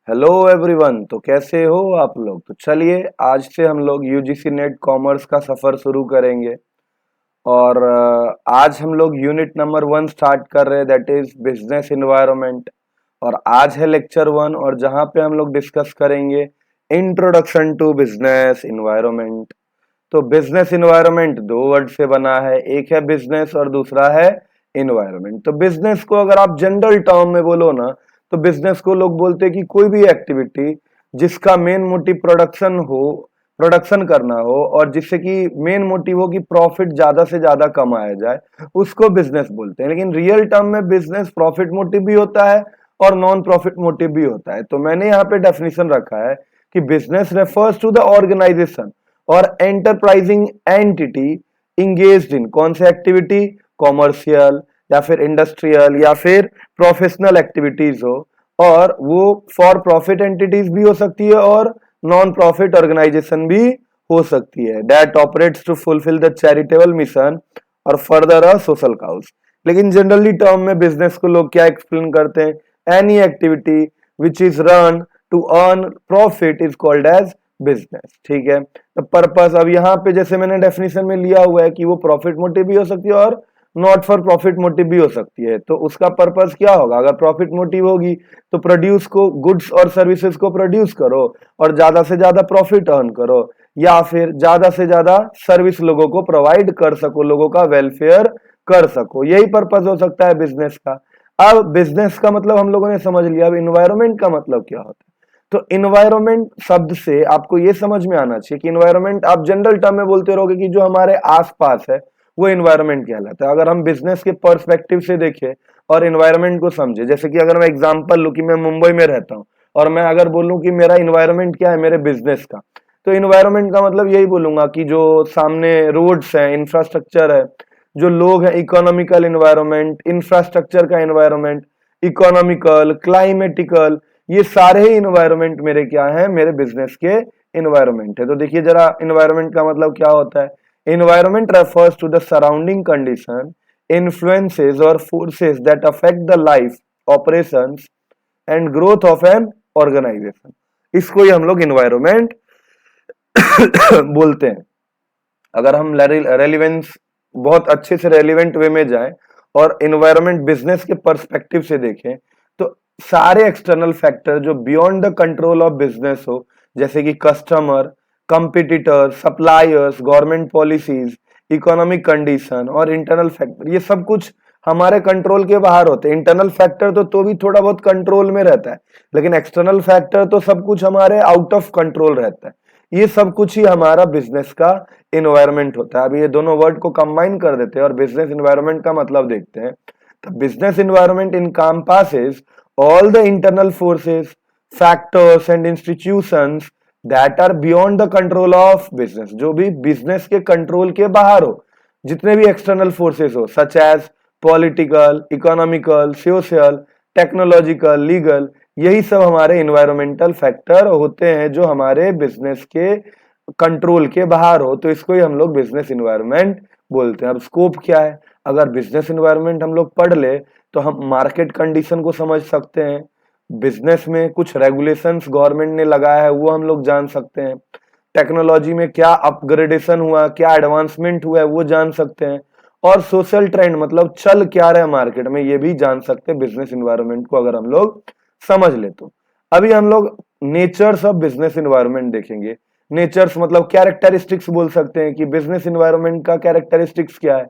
Hello everyone. तो कैसे हो आप लोग। तो चलिए आज से हम लोग यूजीसी नेट कॉमर्स का सफर शुरू करेंगे। और आज हम लोग यूनिट नंबर 1 स्टार्ट कर रहे हैं, दैट इज बिजनेस इन्वायरमेंट। और आज है लेक्चर 1 और जहां पे हम लोग डिस्कस करेंगे इंट्रोडक्शन टू बिजनेस इन्वायरमेंट। तो बिजनेस इन्वायरमेंट दो वर्ड से बना है, एक है बिजनेस और दूसरा है इन्वायरमेंट। तो बिजनेस को अगर आप जनरल टर्म में बोलो ना, तो बिजनेस को लोग बोलते हैं कि कोई भी एक्टिविटी जिसका मेन मोटिव प्रोडक्शन करना हो और जिससे कि मेन मोटिव हो कि प्रॉफिट ज्यादा से ज्यादा कमाया जाए, उसको बिजनेस बोलते हैं। लेकिन रियल टर्म में बिजनेस प्रॉफिट मोटिव भी होता है और नॉन प्रॉफिट मोटिव भी होता है। तो मैंने यहाँ पे डेफिनेशन रखा है कि business refers to the organisation और एंटरप्राइजिंग एंटिटी इंगेज्ड इन कौन सी एक्टिविटी, कॉमर्शियल या फिर इंडस्ट्रियल या फिर प्रोफेशनल एक्टिविटीज हो। और वो फॉर प्रॉफिट एंटिटीज भी हो सकती है और नॉन प्रॉफिट ऑर्गेनाइजेशन भी हो सकती है, that operates to fulfil the charitable mission और फर्दर अ सोशल काउज। लेकिन जनरली टर्म में बिजनेस को लोग क्या एक्सप्लेन करते हैं, any activity which is run to earn profit is called as business. ठीक है। तो पर्पस अब यहाँ पे जैसे मैंने डेफिनेशन में लिया हुआ है कि वो प्रॉफिट मोटिव भी हो सकती है और नॉट फॉर प्रॉफिट मोटिव भी हो सकती है। तो उसका पर्पस क्या होगा, अगर प्रॉफिट मोटिव होगी तो प्रोड्यूस को गुड्स और सर्विसेज को प्रोड्यूस करो और ज्यादा से ज्यादा प्रॉफिट अर्न करो, या फिर ज्यादा से ज्यादा सर्विस लोगों को प्रोवाइड कर सको, लोगों का वेलफेयर कर सको। यही पर्पस हो सकता है बिजनेस का। अब बिजनेस का मतलब हम लोगों ने समझ लिया। अब इन्वायरमेंट का मतलब क्या होता है। तो इन्वायरमेंट शब्द से आपको ये समझ में आना चाहिए कि इन्वायरमेंट आप जनरल टर्म में बोलते रहोगे कि जो हमारे आसपास है वो इन्वायरमेंट कहलाता है। अगर हम बिजनेस के पर्सपेक्टिव से देखें और इन्वायरमेंट को समझे, जैसे कि अगर मैं एग्जांपल लूं कि मैं मुंबई में रहता हूं और मैं अगर बोलूं कि मेरा इन्वायरमेंट क्या है मेरे बिजनेस का, तो इन्वायरमेंट का मतलब यही बोलूंगा कि जो सामने रोड्स हैं, इंफ्रास्ट्रक्चर है, जो लोग हैं, इकोनॉमिकल इन्वायरमेंट, इंफ्रास्ट्रक्चर का इन्वायरमेंट, इकोनॉमिकल, क्लाइमेटिकल, ये सारे ही इन्वायरमेंट मेरे क्या है, मेरे बिजनेस के इन्वायरमेंट है। तो देखिए जरा इन्वायरमेंट का मतलब क्या होता है। Environment refers to the surrounding condition, influences or forces that affect the life, operations and growth of an organization। इसको ही हम लोग environment बोलते हैं। अगर हम रेलिवेंस बहुत अच्छे से रेलिवेंट वे में जाएं और इन्वायरमेंट बिजनेस के पर्सपेक्टिव से देखें, तो सारे एक्सटर्नल फैक्टर जो beyond the control of business हो, जैसे कि customer, competitor, suppliers, government policies, economic condition और इंटरनल फैक्टर, ये सब कुछ हमारे कंट्रोल के बाहर होते हैं। इंटरनल फैक्टर तो भी थोड़ा बहुत कंट्रोल में रहता है, लेकिन एक्सटर्नल फैक्टर तो सब कुछ हमारे आउट ऑफ कंट्रोल रहता है। ये सब कुछ ही हमारा बिजनेस का इन्वायरमेंट होता है। अब ये दोनों वर्ड को कंबाइन कर देते हैं और बिजनेस इन्वायरमेंट का मतलब देखते हैं। तो business environment encompasses all the internal forces, factors and institutions that are beyond the control of business। जो भी बिजनेस के कंट्रोल के बाहर हो, जितने भी एक्सटर्नल फोर्सेस हो, such as political, economical, social, technological, legal, यही सब हमारे इन्वायरमेंटल फैक्टर होते हैं जो हमारे बिजनेस के कंट्रोल के बाहर हो। तो इसको ही हम लोग बिजनेस इन्वायरमेंट बोलते हैं। अब स्कोप क्या है, अगर बिजनेस इन्वायरमेंट हम लोग पढ़ ले तो हम मार्केट कंडीशन को समझ सकते हैं, बिजनेस में कुछ रेगुलेशंस गवर्नमेंट ने लगाया है वो हम लोग जान सकते हैं, टेक्नोलॉजी में क्या अपग्रेडेशन हुआ, क्या एडवांसमेंट हुआ है वो जान सकते हैं, और सोशल ट्रेंड मतलब चल क्या रहा है मार्केट में ये भी जान सकते हैं बिजनेस इन्वायरमेंट को अगर हम लोग समझ ले तो। अभी हम लोग नेचर्स ऑफ बिजनेस इन्वायरमेंट देखेंगे। नेचर्स मतलब कैरेक्टरिस्टिक्स बोल सकते हैं कि बिजनेस इन्वायरमेंट का कैरेक्टरिस्टिक्स क्या है।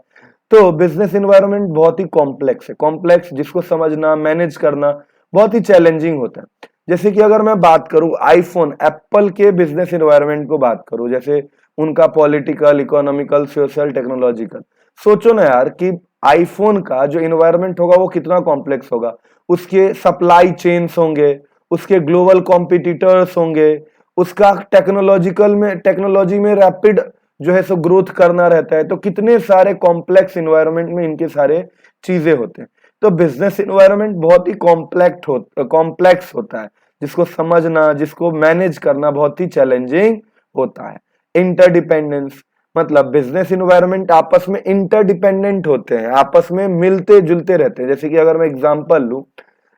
तो बिजनेस इन्वायरमेंट बहुत ही कॉम्प्लेक्स है, कॉम्प्लेक्स जिसको समझना, मैनेज करना बहुत ही चैलेंजिंग होता है। जैसे कि अगर मैं बात करूं आईफोन, एप्पल के बिजनेस इन्वायरमेंट को बात करूं, जैसे उनका पॉलिटिकल, इकोनॉमिकल, सोशल, टेक्नोलॉजिकल, सोचो ना यार कि आईफोन का जो इन्वायरमेंट होगा वो कितना कॉम्प्लेक्स होगा। उसके सप्लाई चेन्स होंगे, उसके ग्लोबल कॉम्पिटिटर्स होंगे, उसका टेक्नोलॉजी में रैपिड जो है सो ग्रोथ करना रहता है। तो कितने सारे कॉम्प्लेक्स इन्वायरमेंट में इनके सारे चीजें होते हैं। तो बिजनेस इन्वायरमेंट बहुत ही कॉम्प्लेक्स होता है, जिसको समझना, जिसको मैनेज करना बहुत ही चैलेंजिंग होता है। इंटरडिपेंडेंस मतलब बिजनेस इन्वायरमेंट आपस में इंटरडिपेंडेंट होते हैं, आपस में मिलते जुलते रहते हैं। जैसे कि अगर मैं एग्जांपल लूं,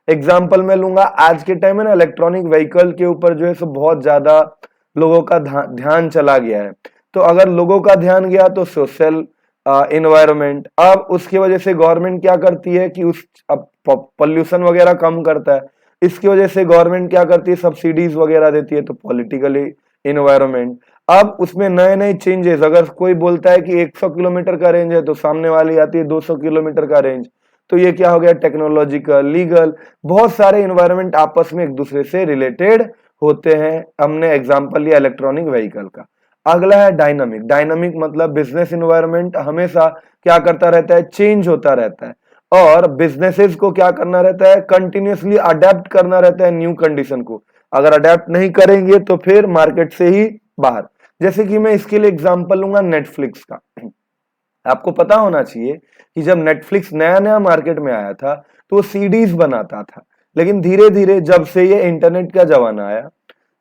एग्जाम्पल मैं लूंगा, आज के टाइम में ना इलेक्ट्रॉनिक व्हीकल के ऊपर जो है सो बहुत ज्यादा लोगों का ध्यान चला गया है। तो अगर लोगों का ध्यान गया तो सोशल इन्वायरमेंट, अब उसकी वजह से गवर्नमेंट क्या करती है कि उस पोल्यूशन वगैरह कम करता है, इसकी वजह से गवर्नमेंट क्या करती है सब्सिडीज वगैरह देती है, तो पॉलिटिकली इन्वायरमेंट। अब उसमें नए नए चेंजेस, अगर कोई बोलता है कि 100 किलोमीटर का रेंज है तो सामने वाली आती है 200 किलोमीटर का रेंज, तो ये क्या हो गया टेक्नोलॉजिकल, लीगल, बहुत सारे इन्वायरमेंट आपस में एक दूसरे से रिलेटेड होते हैं। हमने एग्जांपल लिया इलेक्ट्रॉनिक व्हीकल का। अगला है डायनामिक। डायनामिक मतलब बिजनेस इन्वायरमेंट हमेशा क्या करता रहता है, चेंज होता रहता है, और बिजनेसेस को क्या करना रहता है, कंटिन्यूअसली अडेप्ट करना रहता है न्यू कंडीशन को। अगर अडेप्ट नहीं करेंगे तो फिर मार्केट से ही बाहर। जैसे कि मैं इसके लिए एग्जांपल लूंगा नेटफ्लिक्स का। आपको पता होना चाहिए कि जब नेटफ्लिक्स नया नया मार्केट में आया था तो वो सीडीज बनाता था, लेकिन धीरे धीरे जब से ये इंटरनेट का जमाना आया,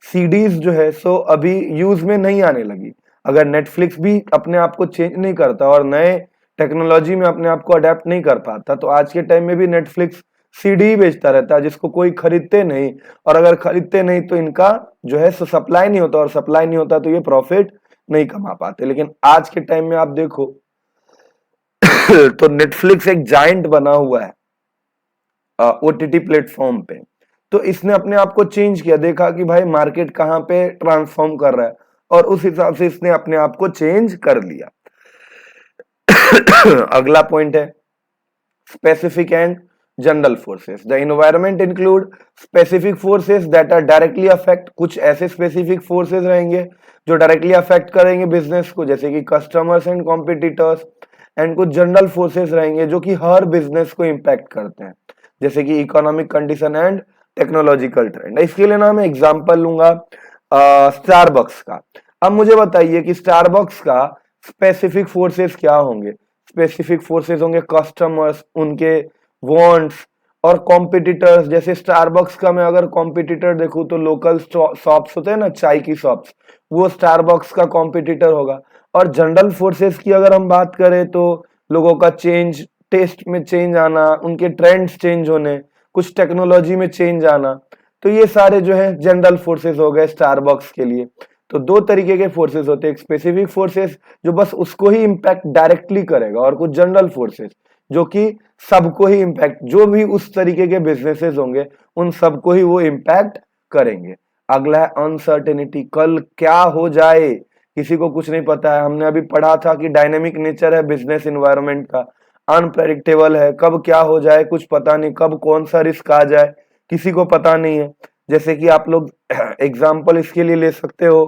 सीडीज जो है सो अभी यूज में नहीं आने लगी। अगर नेटफ्लिक्स भी अपने आप को चेंज नहीं करता और नए टेक्नोलॉजी में अपने आप को अडेप्ट नहीं कर पाता, तो आज के टाइम में भी नेटफ्लिक्स सीडी ही बेचता रहता है जिसको कोई खरीदते नहीं, और अगर खरीदते नहीं तो इनका जो है सो सप्लाई नहीं होता, और सप्लाई नहीं होता तो ये प्रॉफिट नहीं कमा पाते। लेकिन आज के टाइम में आप देखो तो नेटफ्लिक्स एक जायंट बना हुआ है ओटीटी प्लेटफॉर्म पे। तो इसने अपने आप को चेंज किया, देखा कि भाई मार्केट कहाँ पे ट्रांसफॉर्म कर रहा है, और उस हिसाब से इसने अपने आप को चेंज कर लिया। अगला पॉइंट है specific and general forces. The environment include specific forces that are directly affect, कुछ ऐसे स्पेसिफिक फोर्सेस रहेंगे जो डायरेक्टली अफेक्ट करेंगे बिजनेस को, जैसे कि कस्टमर्स एंड कॉम्पिटिटर्स, एंड कुछ जनरल फोर्सेस रहेंगे जो कि हर बिजनेस को इंपैक्ट करते हैं, जैसे कि economic condition and technological trend. इसके लिए ना मैं एग्जांपल लूंगा स्टारबक्स का। अब मुझे बताइए कि स्टारबक्स का स्पेसिफिक फोर्सेस क्या होंगे। स्पेसिफिक फोर्सेस होंगे कस्टमर्स, उनके वांट्स, और कॉम्पिटिटर्स। जैसे स्टारबक्स का मैं अगर कॉम्पिटिटर देखूं तो लोकल शॉप्स होते हैं ना, चाय की शॉप्स, वो स्टारबक्स का कॉम्पिटिटर होगा। और जनरल फोर्सेस की अगर हम बात करें तो लोगों का चेंज, टेस्ट में चेंज आना, उनके ट्रेंड्स चेंज होने, कुछ टेक्नोलॉजी में चेंज आना, तो ये सारे जो है जनरल फोर्सेस हो गए स्टारबक्स के लिए। तो दो तरीके के फोर्सेस होते हैं, एक स्पेसिफिक फोर्सेस जो बस उसको ही इंपैक्ट डायरेक्टली करेगा, और कुछ जनरल फोर्सेस जो कि सबको ही इंपैक्ट, जो भी उस तरीके के बिजनेसेस होंगे उन सबको ही वो इंपैक्ट करेंगे। अगला है अनसर्टेनिटी। कल क्या हो जाए किसी को कुछ नहीं पता है। हमने अभी पढ़ा था कि डायनेमिक नेचर है बिजनेस इन्वायरमेंट का, अनप्रेडिक्टेबल है, कब क्या हो जाए कुछ पता नहीं, कब कौन सा रिस्क आ जाए किसी को पता नहीं है। जैसे कि आप लोग एग्जाम्पल इसके लिए ले सकते हो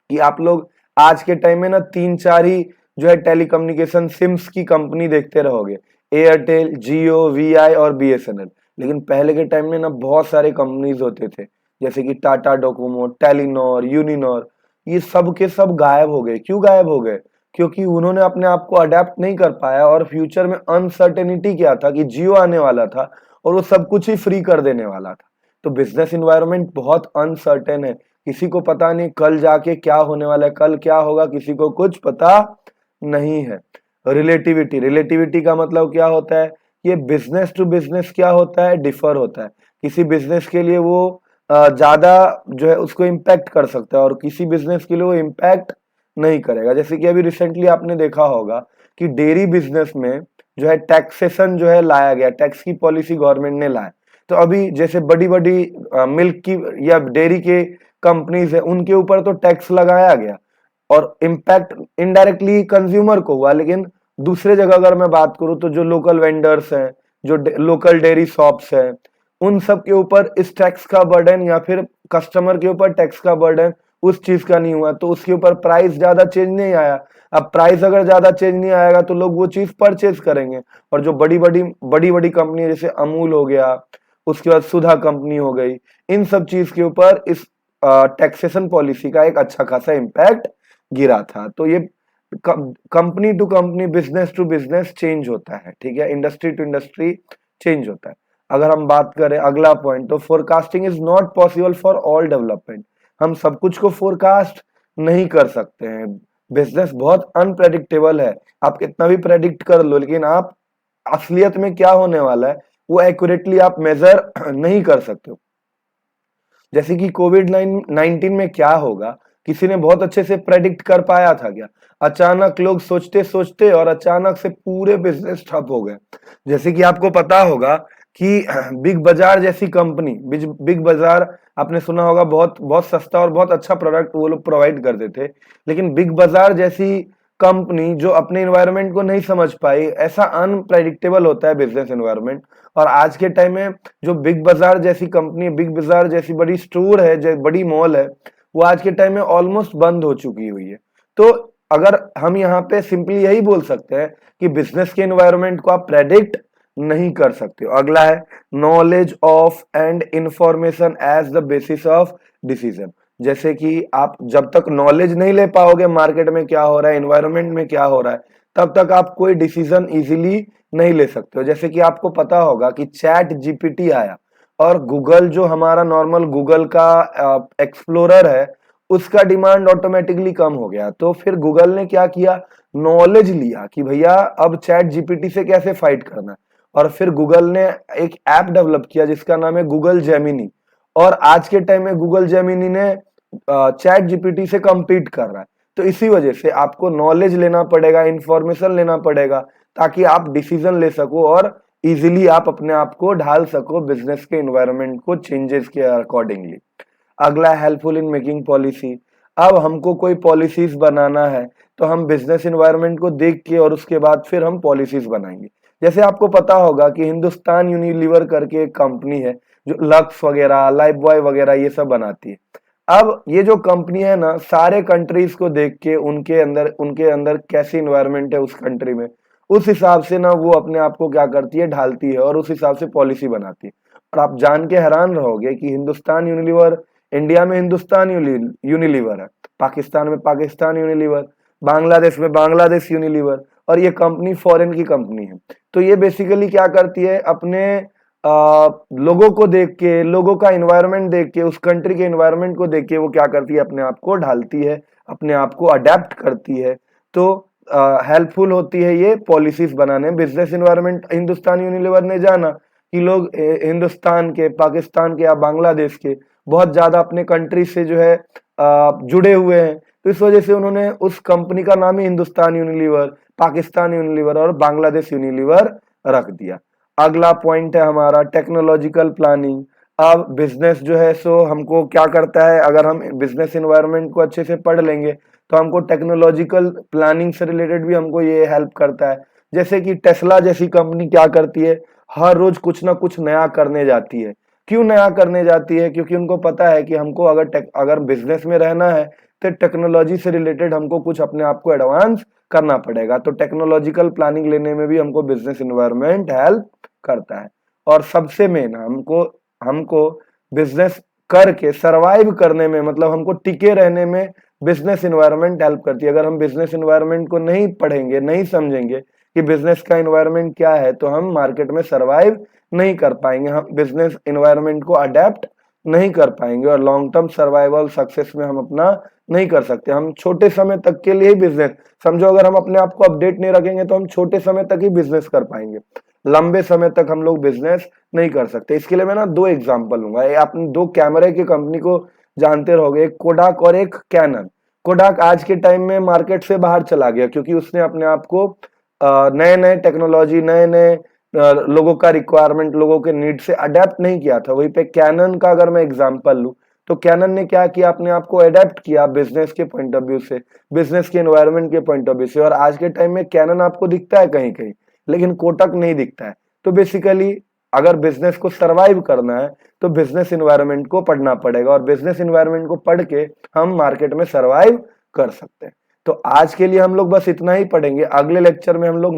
कि आप लोग आज के टाइम में ना 3-4 ही जो है टेलीकम्युनिकेशन सिम्स की कंपनी देखते रहोगे, एयरटेल, जियो, वीआई और बीएसएनएल। लेकिन पहले के टाइम में ना बहुत सारे कंपनीज होते थे, जैसे कि टाटा डोकोमो, टेलीनॉर, यूनिनॉर, ये सब के सब गायब हो गए। क्यों गायब हो गए? क्योंकि उन्होंने अपने आप को अडेप्ट नहीं कर पाया, और फ्यूचर में अनसर्टेनिटी क्या था कि जियो आने वाला था और वो सब कुछ ही फ्री कर देने वाला था। तो बिजनेस इन्वायरमेंट बहुत अनसर्टेन है, किसी को पता नहीं कल जाके क्या होने वाला है, कल क्या होगा किसी को कुछ पता नहीं है। रिलेटिविटी। रिलेटिविटी का मतलब क्या होता है, ये बिजनेस टू बिजनेस क्या होता है, डिफर होता है। किसी बिजनेस के लिए वो ज्यादा जो है उसको इम्पैक्ट कर सकता है, और किसी बिजनेस के लिए वो इम्पैक्ट नहीं करेगा। जैसे कि अभी रिसेंटली आपने देखा होगा कि डेयरी बिजनेस में जो है टैक्सेशन जो है लाया गया, टैक्स की पॉलिसी गवर्नमेंट ने लाया। तो अभी जैसे बड़ी बड़ी मिल्क की या डेयरी के कंपनीज है उनके ऊपर तो टैक्स लगाया गया, और इम्पैक्ट इनडायरेक्टली कंज्यूमर को हुआ। लेकिन दूसरे जगह अगर मैं बात करूं तो जो लोकल वेंडर्स हैं, जो लोकल डेयरी शॉप्स हैं, उन सब के ऊपर इस टैक्स का बर्डन, या फिर कस्टमर के ऊपर टैक्स का बर्डन उस चीज का नहीं हुआ, तो उसके ऊपर प्राइस ज्यादा चेंज नहीं आया। अब प्राइस अगर ज्यादा चेंज नहीं आएगा तो लोग वो चीज परचेज करेंगे। और जो बड़ी बड़ी कंपनी है जैसे अमूल हो गया, उसके बाद सुधा कंपनी हो गई, इन सब चीज के ऊपर इस टैक्सेशन पॉलिसी का एक अच्छा खासा इम्पैक्ट गिरा था। तो ये company to company, business to business change होता है, ठीक है, इंडस्ट्री टू इंडस्ट्री चेंज होता है। अगर हम बात करें अगला पॉइंट, तो forecasting is not possible for all development. हम सब कुछ को फोरकास्ट नहीं कर सकते हैं, बिजनेस बहुत अनप्रेडिक्टेबल है। आप कितना भी प्रेडिक्ट कर लो, लेकिन आप असलियत में क्या होने वाला है वो एक्यूरेटली आप मेजर नहीं कर सकते हो। जैसे कि कोविड-19 में क्या होगा, किसी ने बहुत अच्छे से प्रेडिक्ट कर पाया था क्या? अचानक लोग सोचते-सोचते और अचानक से पूरे बिज़नेस ठप हो गए। जैसे कि आपको पता होगा कि बिग बाज़ार जैसी कंपनी, बिग बाज़ार आपने सुना होगा, बहुत बहुत सस्ता और बहुत अच्छा प्रोडक्ट वो लोग प्रोवाइड करते थे। लेकिन बिग बाज़ार जैसी कंपनी जो अपने एनवायरनमेंट को नहीं समझ पाई, ऐसा अनप्रेडिक्टेबल होता है बिज़नेस एनवायरनमेंट। और आज के टाइम में जो बिग बाजार जैसी कंपनी, बिग बाजार जैसी बड़ी स्टोर है, जो बड़ी मॉल है, वो आज के टाइम में ऑलमोस्ट बंद हो चुकी हुई है। तो अगर हम यहाँ पे सिंपली यही बोल सकते हैं कि बिजनेस के एनवायरनमेंट को आप प्रेडिक्ट नहीं कर सकते हो। अगला है knowledge of and information as the basis of decision. जैसे कि आप जब तक नॉलेज नहीं ले पाओगे मार्केट में क्या हो रहा है, एनवायरनमेंट में क्या हो रहा है, तब तक आप कोई डिसीजन इजीली नहीं ले सकते हो। जैसे कि आपको पता होगा कि चैट जीपीटी आया और गूगल, जो हमारा नॉर्मल गूगल का एक्सप्लोरर है, उसका डिमांड ऑटोमेटिकली कम हो गया। तो फिर गूगल ने क्या किया, नॉलेज लिया कि भैया अब चैट जीपीटी से कैसे फाइट करना है, और फिर गूगल ने एक ऐप डेवलप किया जिसका नाम है गूगल जेमिनी। और आज के टाइम में गूगल जेमिनी ने चैट जीपीटी से compete कर रहा है। तो इसी वजह से आपको नॉलेज लेना पड़ेगा, इंफॉर्मेशन लेना पड़ेगा, ताकि आप डिसीजन ले सको और इजीली आप अपने आप को ढाल सको बिजनेस के एनवायरनमेंट को चेंजेस के अकॉर्डिंगली। अगला, हेल्पफुल इन मेकिंग पॉलिसी। अब हमको कोई पॉलिसीज बनाना है तो हम बिजनेस एनवायरनमेंट को देख के और उसके बाद फिर हम पॉलिसीज बनाएंगे। जैसे आपको पता होगा कि हिंदुस्तान यूनिलीवर करके एक कंपनी है जो लक्स वगैरह, लाइफ बॉय वगैरह ये सब बनाती है। अब ये जो कंपनी है ना, सारे कंट्रीज को देख के उनके अंदर कैसी इन्वायरमेंट है उस कंट्री में, उस हिसाब से ना वो अपने आप को क्या करती है, ढालती है और उस हिसाब से पॉलिसी बनाती है। और आप जान के हैरान रहोगे कि हिंदुस्तान यूनिलीवर, इंडिया में हिंदुस्तान यूनिलीवर है, पाकिस्तान में पाकिस्तान यूनिलीवर, बांग्लादेश में बांग्लादेश यूनिलीवर, और ये कंपनी फॉरेन की कंपनी है। तो ये बेसिकली क्या करती है, अपने लोगों को देख के, लोगों का एनवायरनमेंट देख के, उस कंट्री के एनवायरनमेंट को देख के वो क्या करती है, अपने आप को ढालती है, अपने आप को अडेप्ट करती है। तो हेल्पफुल होती है ये पॉलिसीज बनाने में। बिजनेस एनवायरनमेंट हिंदुस्तान यूनिलीवर ने जाना कि लोग हिंदुस्तान के, पाकिस्तान के या बांग्लादेश के बहुत ज्यादा अपने कंट्री से जो है जुड़े हुए हैं, तो इस वजह से उन्होंने उस कंपनी का नाम ही हिंदुस्तान यूनिलीवर, पाकिस्तान यूनिलीवर और बांग्लादेश यूनिलीवर रख दिया। अगला पॉइंट है हमारा टेक्नोलॉजिकल प्लानिंग। अब बिजनेस जो है सो हमको क्या करता है, अगर हम बिजनेस एनवायरनमेंट को अच्छे से पढ़ लेंगे तो हमको टेक्नोलॉजिकल प्लानिंग से रिलेटेड भी हमको ये हेल्प करता है। जैसे कि टेस्ला जैसी कंपनी क्या करती है, हर रोज कुछ ना कुछ नया करने जाती है। क्यों नया करने जाती है? क्योंकि उनको पता है कि हमको अगर बिजनेस में रहना है तो टेक्नोलॉजी से रिलेटेड हमको कुछ अपने आप को एडवांस करना पड़ेगा। तो टेक्नोलॉजिकल प्लानिंग लेने में भी हमको बिजनेस एनवायरनमेंट हेल्प करता है। और सबसे मेन, हमको हमको बिजनेस करके सरवाइव करने में, मतलब हमको टिके रहने में बिजनेस एनवायरनमेंट हेल्प करती है। अगर हम बिजनेस एनवायरनमेंट को नहीं पढ़ेंगे, नहीं समझेंगे कि बिजनेस का एनवायरनमेंट क्या है, तो हम मार्केट में सरवाइव नहीं कर पाएंगे, हम बिजनेस एनवायरनमेंट को अडेप्ट नहीं कर पाएंगे और लॉन्ग टर्म सर्वाइवल सक्सेस में हम अपना नहीं कर सकते। हम छोटे समय तक के लिए ही बिजनेस समझो, अगर हम अपने आप को अपडेट नहीं रखेंगे तो हम छोटे समय तक ही बिजनेस कर पाएंगे, लंबे समय तक हम लोग बिजनेस नहीं कर सकते। इसके लिए मैं ना दो एग्जांपल लूंगा। आप दो कैमरे की कंपनी को जानते रहोगे, एक कोडाक और एक कैनन। कोडाक आज के टाइम में मार्केट से बाहर चला गया क्योंकि उसने अपने आप को नए नए टेक्नोलॉजी, नए नए लोगों का रिक्वायरमेंट, लोगों के नीड से अडेप्ट नहीं किया था। वहीं पे कैनन का अगर मैं एग्जांपल लूं तो कैनन ने क्या किया, अपने आप को अडेप्ट किया बिजनेस के पॉइंट ऑफ व्यू से, बिजनेस के एनवायरनमेंट के पॉइंट ऑफ व्यू से। और आज के टाइम में कैनन आपको दिखता है कहीं कहीं, लेकिन कोटक नहीं दिखता है। तो बेसिकली अगर बिजनेस को सरवाइव करना है तो बिजनेस एनवायरनमेंट को पढ़ना पड़ेगा और बिजनेस एनवायरनमेंट को पढ़ के हम मार्केट में सरवाइव कर सकते हैं। तो आज के लिए हम लोग बस इतना ही पढ़ेंगे। अगले लेक्चर में हम लोग